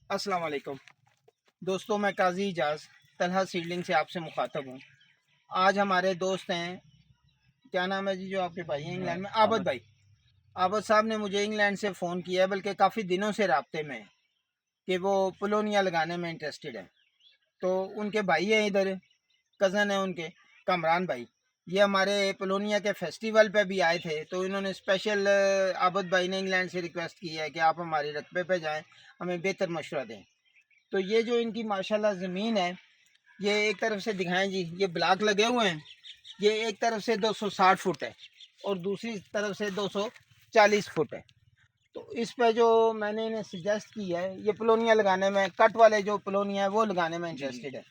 अस्सलाम वालेकुम दोस्तों, मैं काजी इजाज़ तलहा सीडलिंग से आपसे मुखातब हूँ। आज हमारे दोस्त हैं, क्या नाम है जी जो आपके भाई हैं इंग्लैंड में, आबद भाई। आबद साहब ने मुझे इंग्लैंड से फ़ोन किया है, बल्कि काफ़ी दिनों से राब्ते में हैं कि वो पुलोनिया लगाने में इंटरेस्टेड हैं। तो उनके भाई हैं इधर, कज़न है उनके, कमरान भाई। ये हमारे पुलोनिया के फेस्टिवल पे भी आए थे, तो इन्होंने स्पेशल आबद भाई ने इंग्लैंड से रिक्वेस्ट की है कि आप हमारे रकबे पे जाएं, हमें बेहतर मशवरा दें। तो ये जो इनकी माशाल्लाह ज़मीन है, ये एक तरफ से दिखाएं जी, ये ब्लॉक लगे हुए हैं। ये एक तरफ से 260 फुट है और दूसरी तरफ से 240 फुट है। तो इस पे जो मैंने इन्हें सजेस्ट की है, ये पुलोनिया लगाने में, कट वाले जो पुलोनिया है वो लगाने में इंटरेस्टेड है।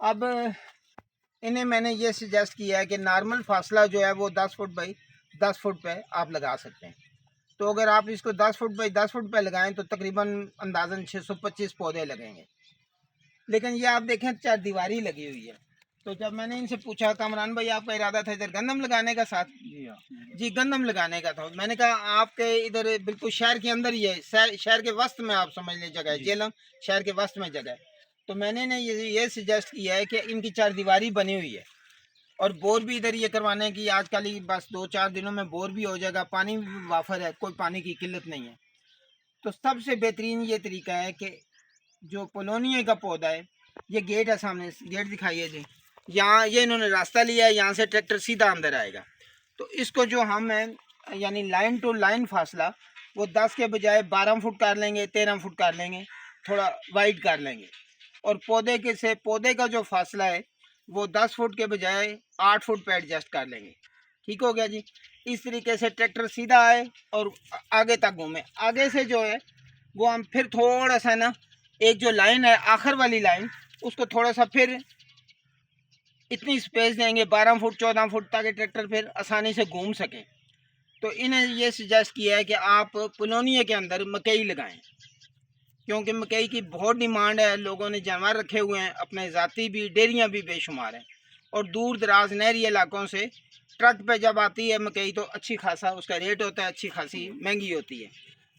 अब इन्हें मैंने ये सजेस्ट किया है कि नॉर्मल फासला जो है वो 10 फुट बाई 10 फुट पे आप लगा सकते हैं। तो अगर आप इसको 10 फुट बाई 10 फुट पे लगाएं तो तकरीबन अंदाजन 625 पौधे लगेंगे। लेकिन ये आप देखें चार दीवारी लगी हुई है। तो जब मैंने इनसे पूछा, कामरान भाई आपका इरादा था इधर गंदम लगाने का, साथ जी गंदम लगाने का था, मैंने कहा आपके इधर बिल्कुल शहर के अंदर ही है, शहर के वस्त में, आप समझ लें जगह है, जेलम शहर के वस्त में जगह है। तो मैंने ने ये सजेस्ट किया है कि इनकी चार दीवारी बनी हुई है और बोर भी इधर ये करवाने की, आजकल ही बस 2-4 दिनों में बोर भी हो जाएगा, पानी भी वाफर है, कोई पानी की किल्लत नहीं है। तो सबसे बेहतरीन ये तरीका है कि जो पोलोनिया का पौधा है, ये गेट है सामने, गेट दिखाइए जी, यहाँ ये इन्होंने रास्ता लिया है, यहाँ से ट्रैक्टर सीधा अंदर आएगा। तो इसको जो हम है, यानी लाइन टू लाइन फासला वो 10 के बजाय 12 फुट कर लेंगे, 13 फुट कर लेंगे, थोड़ा वाइड कर लेंगे। और पौधे के से पौधे का जो फासला है वो 10 फुट के बजाय 8 फुट पे एडजस्ट कर लेंगे। ठीक हो गया जी। इस तरीके से ट्रैक्टर सीधा आए और आगे तक घूमे। आगे से जो है वो हम फिर थोड़ा सा ना, एक जो लाइन है आखिर वाली लाइन, उसको थोड़ा सा फिर इतनी स्पेस देंगे 12 फुट 14 फुट, ताकि ट्रैक्टर फिर आसानी से घूम सके। तो इन्हें ये सजेस्ट किया है कि आप पुलोनिया के अंदर मकई लगाएं, क्योंकि मकई की बहुत डिमांड है, लोगों ने जानवर रखे हुए हैं, अपने ज़ाती भी, डेयरियाँ भी बेशुमार हैं। और दूर दराज नहरी इलाकों से ट्रक पे जब आती है मकई तो अच्छी खासा उसका रेट होता है, अच्छी खासी महंगी होती है।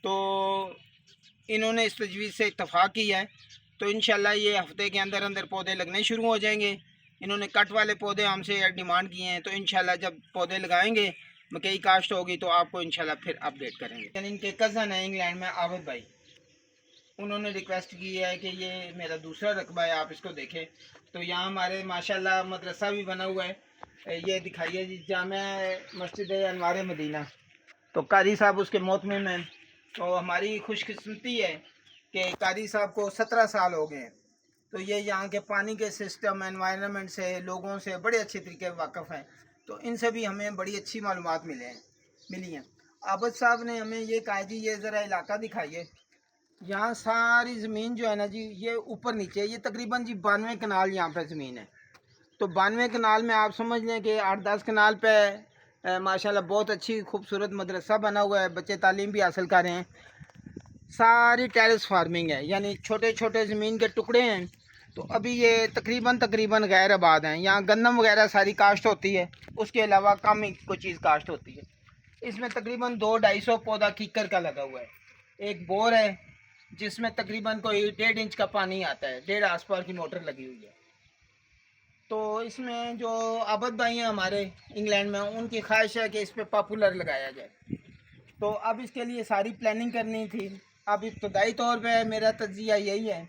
तो इन्होंने इस तजवीज़ से इत्तफाक़ किया है। तो इंशाल्लाह ये हफ्ते के अंदर अंदर पौधे लगने शुरू हो जाएंगे। इन्होंने कट वाले पौधे हमसे डिमांड किए हैं, तो इंशाल्लाह जब पौधे लगाएंगे, मकई काश्त होगी, तो आपको इंशाल्लाह फिर अपडेट करेंगे। यानी इनके कज़न है इंग्लैंड में, आबद भाई, उन्होंने रिक्वेस्ट की है कि ये मेरा दूसरा रकबा है, आप इसको देखें। तो यहाँ हमारे माशाल्लाह मदरसा भी बना हुआ है, ये दिखाइए जी, जामिया मस्जिद अनवार मदीना। तो कारी साहब उसके मोहतमिम हैं। तो हमारी खुशकिस्मती है कि कारी साहब को 17 साल हो गए हैं। तो ये यहाँ के पानी के सिस्टम, एनवायरनमेंट से, लोगों से बड़े अच्छे तरीके वाकफ़ हैं। तो इनसे भी हमें बड़ी अच्छी मालूमात मिली हैं। आबद साहब ने हमें ये कहा जी, ये ज़रा इलाका दिखाइए। यहाँ सारी ज़मीन जो है ना जी, ये ऊपर नीचे, ये तकरीबन जी 92 कनाल यहाँ पे ज़मीन है। तो 92 कनाल में आप समझ लें कि 8-10 कनाल पे माशाल्लाह बहुत अच्छी खूबसूरत मदरसा बना हुआ है, बच्चे तालीम भी हासिल कर रहे हैं। सारी टेरेस फार्मिंग है, यानी छोटे छोटे ज़मीन के टुकड़े हैं। तो अभी ये तकरीबन तकरीबन गैर आबाद हैं। यहाँ गंदम वगैरह सारी काश्त होती है, उसके अलावा कम ही कोई चीज़ काश्त होती है। इसमें तकरीबन 200-250 पौधा कीकर का लगा हुआ है। एक बोर है जिसमें तकरीबन कोई 1.5 इंच का पानी आता है, 1.5 आस पार की मोटर लगी हुई है। तो इसमें जो आबद भाई हैं हमारे इंग्लैंड में, उनकी ख्वाहिश है कि इस पर पॉपुलर लगाया जाए। तो अब इसके लिए सारी प्लानिंग करनी थी। अब इब्तदाई तौर पे मेरा तज्जिया यही है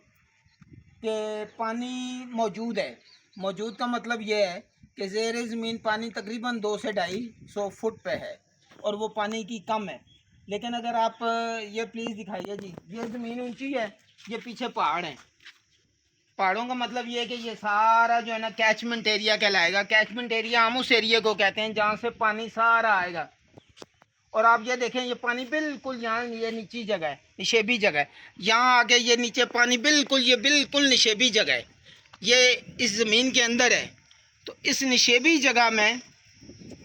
कि पानी मौजूद है। मौजूद का मतलब ये है कि ज़ेर ज़मीन पानी तकरीबन 2 से 250 फुट पे है और वो पानी की कम है। लेकिन अगर आप ये प्लीज़ दिखाइए जी, ये ज़मीन ऊंची है, ये पीछे पहाड़ हैं। पहाड़ों का मतलब ये है कि ये सारा जो है ना कैचमेंट एरिया कहलाएगा। कैचमेंट एरिया हम उस एरिया को कहते हैं जहाँ से पानी सारा आएगा। और आप ये देखें, ये पानी बिल्कुल यहाँ, ये नीची जगह है, निशेबी जगह है। यहाँ आके ये नीचे पानी बिल्कुल, ये बिल्कुल निशेबी जगह है, ये इस ज़मीन के अंदर है। तो इस निशेबी जगह में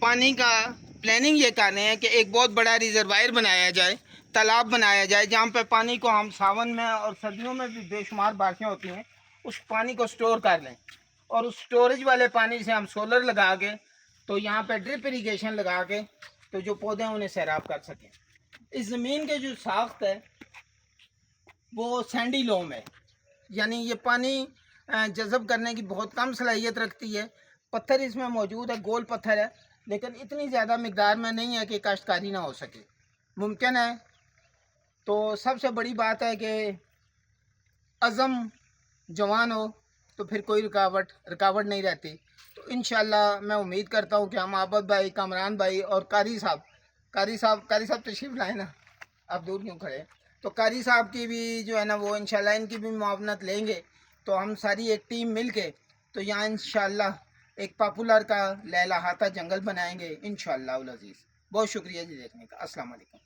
पानी का प्लानिंग ये कर रहे हैं कि एक बहुत बड़ा रिजर्वायर बनाया जाए, तालाब बनाया जाए, जहाँ पे पानी को हम सावन में और सर्दियों में भी बेशुमार बारिशें होती हैं, उस पानी को स्टोर कर लें। और उस स्टोरेज वाले पानी से हम सोलर लगा के, तो यहाँ पे ड्रिप इरीगेशन लगा के, तो जो पौधे हैं उन्हें सैराब कर सकें। इस ज़मीन के जो साख्त है, वो सैंडी लोम है, यानी ये पानी जज़ब करने की बहुत कम सलाहियत रखती है। पत्थर इसमें मौजूद है, गोल पत्थर है, लेकिन इतनी ज़्यादा मिकदार में नहीं है कि काश्तकारी ना हो सके। मुमकिन है। तो सबसे बड़ी बात है कि अज़म जवान हो तो फिर कोई रुकावट नहीं रहती। तो इंशाल्लाह मैं उम्मीद करता हूँ कि हम आबद भाई, कामरान भाई और कारी साहब तशरीफ़ लाए ना, आप दूर क्यों खड़े। तो कारी साहब की भी जो है ना वो इंशाल्लाह इनकी भी मुआवनत लेंगे। तो हम सारी एक टीम मिल के तो यहाँ इंशाल्लाह एक पॉपुलर का लहलहाता जंगल बनाएंगे इंशाल्लाह उल अज़ीज़। बहुत शुक्रिया जी देखने का। अस्सलाम वालेकुम।